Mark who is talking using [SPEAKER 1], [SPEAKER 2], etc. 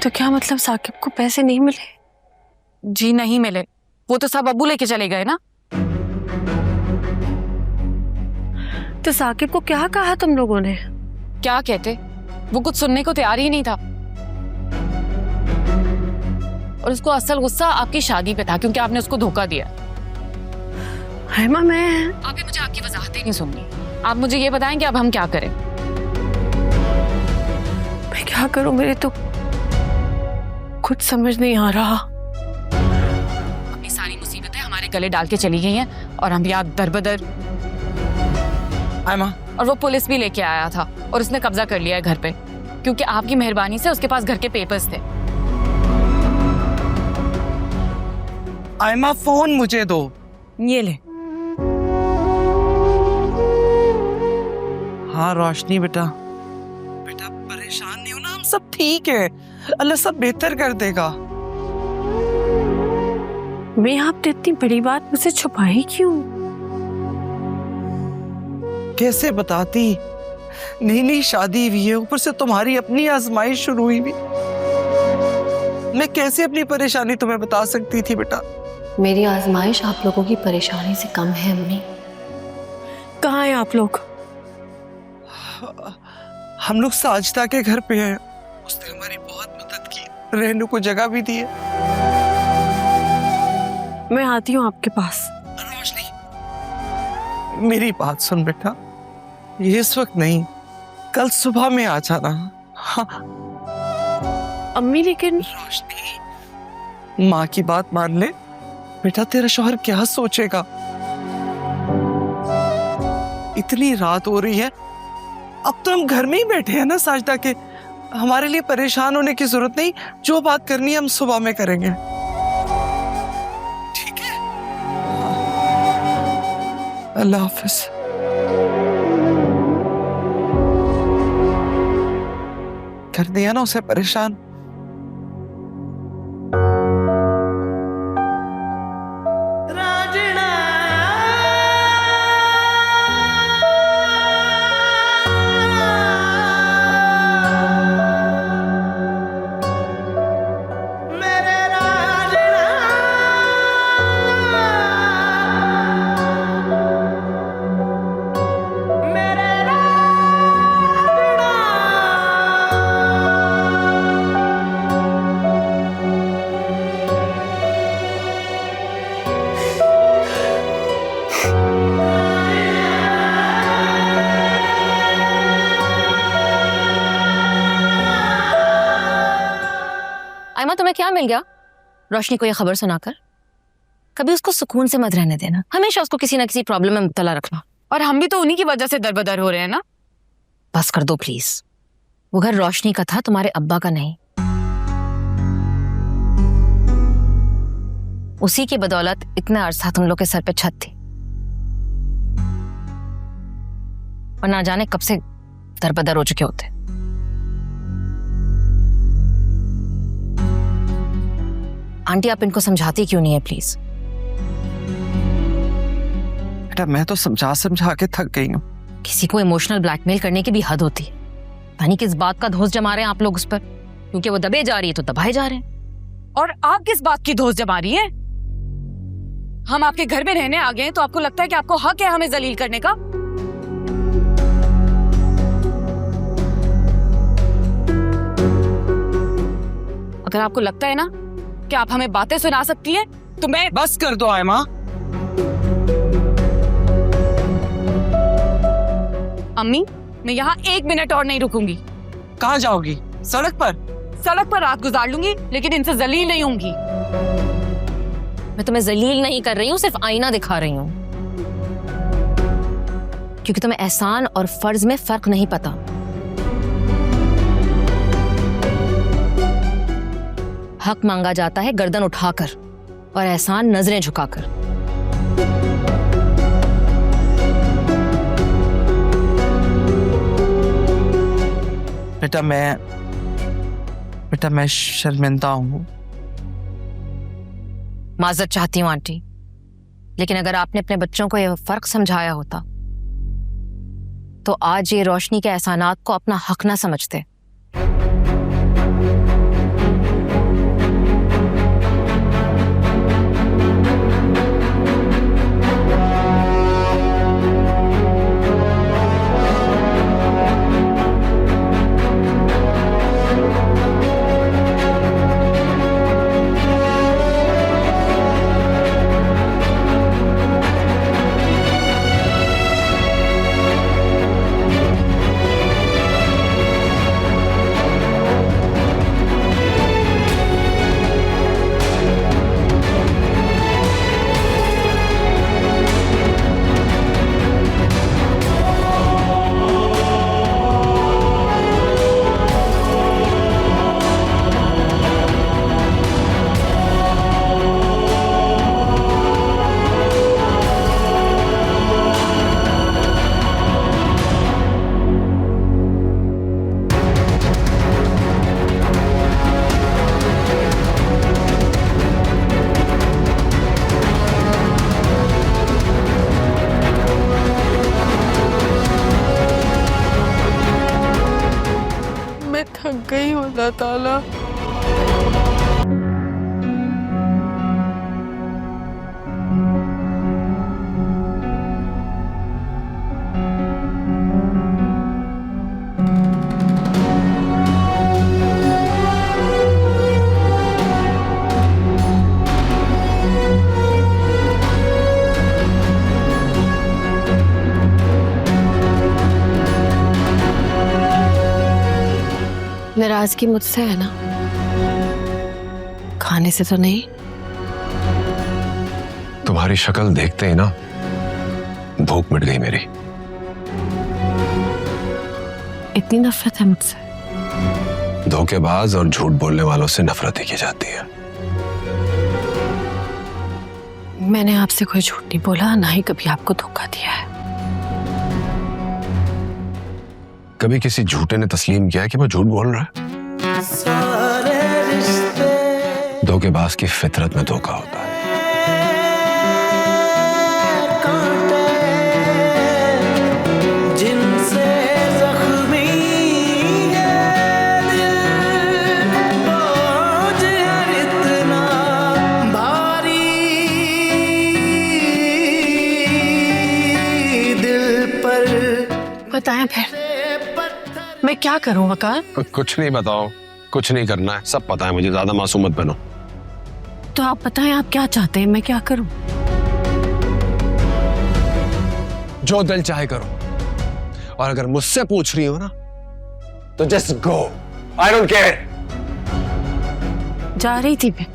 [SPEAKER 1] तो क्या मतलब साकिब को पैसे नहीं मिले?
[SPEAKER 2] जी नहीं मिले, वो तो सब अब्बू लेके चले गए ना।
[SPEAKER 1] तो साकिब को क्या कहा तुम लोगों ने?
[SPEAKER 2] क्या कहते, वो कुछ सुनने को तैयार ही नहीं था। और उसको असल गुस्सा आपकी शादी पे था, क्योंकि आपने उसको धोखा दिया।
[SPEAKER 1] हैमा, मैं
[SPEAKER 2] अभी मुझे आपकी वजाहतें नहीं सुननी। आप मुझे ये बताएं कि अब हम क्या करें।
[SPEAKER 1] मैं क्या करूं, मेरे तो कुछ समझ नहीं आ रहा।
[SPEAKER 2] अपनी सारी मुसीबतें हमारे गले डाल के चली गई हैं और हम यहाँ दरबदर।
[SPEAKER 3] आयमा,
[SPEAKER 2] और वो पुलिस भी लेके आया था और उसने कब्जा कर लिया है घर पे, क्योंकि आपकी मेहरबानी से उसके पास घर के पेपर्स थे।
[SPEAKER 3] आयमा फोन मुझे दो।
[SPEAKER 2] ये ले।
[SPEAKER 3] हाँ रोशनी बेटा, बेटा परेशान नहीं हो ना, हम सब ठीक है, अल्लाह सब बेहतर कर देगा।
[SPEAKER 1] मैं आपने इतनी बड़ी बात मुझसे छुपाई क्यों?
[SPEAKER 3] कैसे बताती, नई नई शादी हुई है, ऊपर से तुम्हारी अपनी आजमाइश शुरू हुई भी। मैं कैसे अपनी परेशानी तुम्हें बता सकती थी बेटा।
[SPEAKER 4] मेरी आजमाइश आप लोगों की परेशानी से कम है अम्मी।
[SPEAKER 1] कहाँ हैं आप लोग?
[SPEAKER 3] हम लोग साजिदा के घर पे हैं, उसने हमारी बहुत मदद की, रहने को जगह भी दी है।
[SPEAKER 1] मैं आती हूँ आपके पास।
[SPEAKER 3] रोशनी, मेरी बात सुन बेटा, ये इस वक्त नहीं, कल सुबह में आ जाना। हाँ
[SPEAKER 1] अम्मी, लेकिन
[SPEAKER 3] रोशनी, माँ की बात मान ले बेटा, तेरा शौहर क्या सोचेगा। इतनी रात हो रही है, अब तो हम घर में ही बैठे हैं ना साजिदा के, हमारे लिए परेशान होने की जरूरत नहीं। जो बात करनी है हम सुबह में करेंगे, ठीक है? अल्लाह हाफिज। कर दिया ना उसे परेशान।
[SPEAKER 4] आयमा, तुम्हें क्या मिल गया रोशनी को ये खबर सुनाकर? कभी उसको सुकून से मत रहने देना, हमेशा उसको किसी ना किसी प्रॉब्लम में मुब्तला रखना।
[SPEAKER 2] और हम भी तो उन्हीं की वजह से दरबदर हो रहे हैं ना।
[SPEAKER 4] बस कर दो प्लीज, वो घर रोशनी का था, तुम्हारे अब्बा का नहीं। उसी की बदौलत इतना अरसा तुम लोग के सर पे छत थी, और ना जाने कब से दरबदर हो चुके होते। आंटी, आप इनको समझाती क्यों नहीं है प्लीज?
[SPEAKER 3] बेटा मैं तो समझा समझा के थक गई हूँ।
[SPEAKER 4] किसी को इमोशनल ब्लैकमेल करने की भी हद होती है। पानी किस बात का धौंस जमा रहे हैं आप लोग उस पर, क्योंकि वो दबे जा रही है तो दबाए जा रहे हैं।
[SPEAKER 2] और आप किस बात की धौंस जमा रही हैं? हम आपके घर में रहने आ गए हैं तो आपको लगता है कि आपको हक है हमें जलील करने का? अगर आपको लगता है ना कि आप हमें बातें सुना सकती हैं तो मैं।
[SPEAKER 3] बस कर दो आयमा।
[SPEAKER 2] अम्मी, मैं यहाँ 1 मिनट और नहीं रुकूंगी।
[SPEAKER 3] कहाँ जाओगी? सड़क पर?
[SPEAKER 2] सड़क पर रात गुजार लूंगी, लेकिन इनसे जलील नहीं होंगी।
[SPEAKER 4] मैं तुम्हें जलील नहीं कर रही हूँ, सिर्फ आईना दिखा रही हूँ, क्योंकि तुम्हें एहसान और फर्ज में फर्क नहीं पता। हक मांगा जाता है गर्दन उठाकर और एहसान नजरें झुकाकर।
[SPEAKER 3] बेटा मैं शर्मिंदा हूँ।
[SPEAKER 4] माजरत चाहती हूँ आंटी, लेकिन अगर आपने अपने बच्चों को यह फर्क समझाया होता तो आज ये रोशनी के एहसानात को अपना हक ना समझते।
[SPEAKER 1] अल्लाह ताला। नाराजगी मुझसे है ना, खाने से तो नहीं।
[SPEAKER 5] तुम्हारी शक्ल देखते ही ना भूख मिट गई मेरी।
[SPEAKER 1] इतनी नफरत है मुझसे?
[SPEAKER 5] धोखेबाज और झूठ बोलने वालों से नफरत ही की जाती है।
[SPEAKER 1] मैंने आपसे कोई झूठ नहीं बोला, ना ही कभी आपको धोखा दिया है।
[SPEAKER 5] कभी किसी झूठे ने तस्लीम किया है कि वो झूठ बोल रहा है? धोखेबाज की फितरत में धोखा होता है।
[SPEAKER 1] बताएं फिर मैं क्या करूं वकार?
[SPEAKER 5] कुछ नहीं बताओ, कुछ नहीं करना है, सब पता है मुझे, ज्यादा मासूम मत बनो।
[SPEAKER 1] तो आप बताएं आप क्या चाहते हैं, मैं क्या करूं?
[SPEAKER 5] जो दिल चाहे करो, और अगर मुझसे पूछ रही हो ना तो just go, I don't care.
[SPEAKER 1] जा रही थी मैं,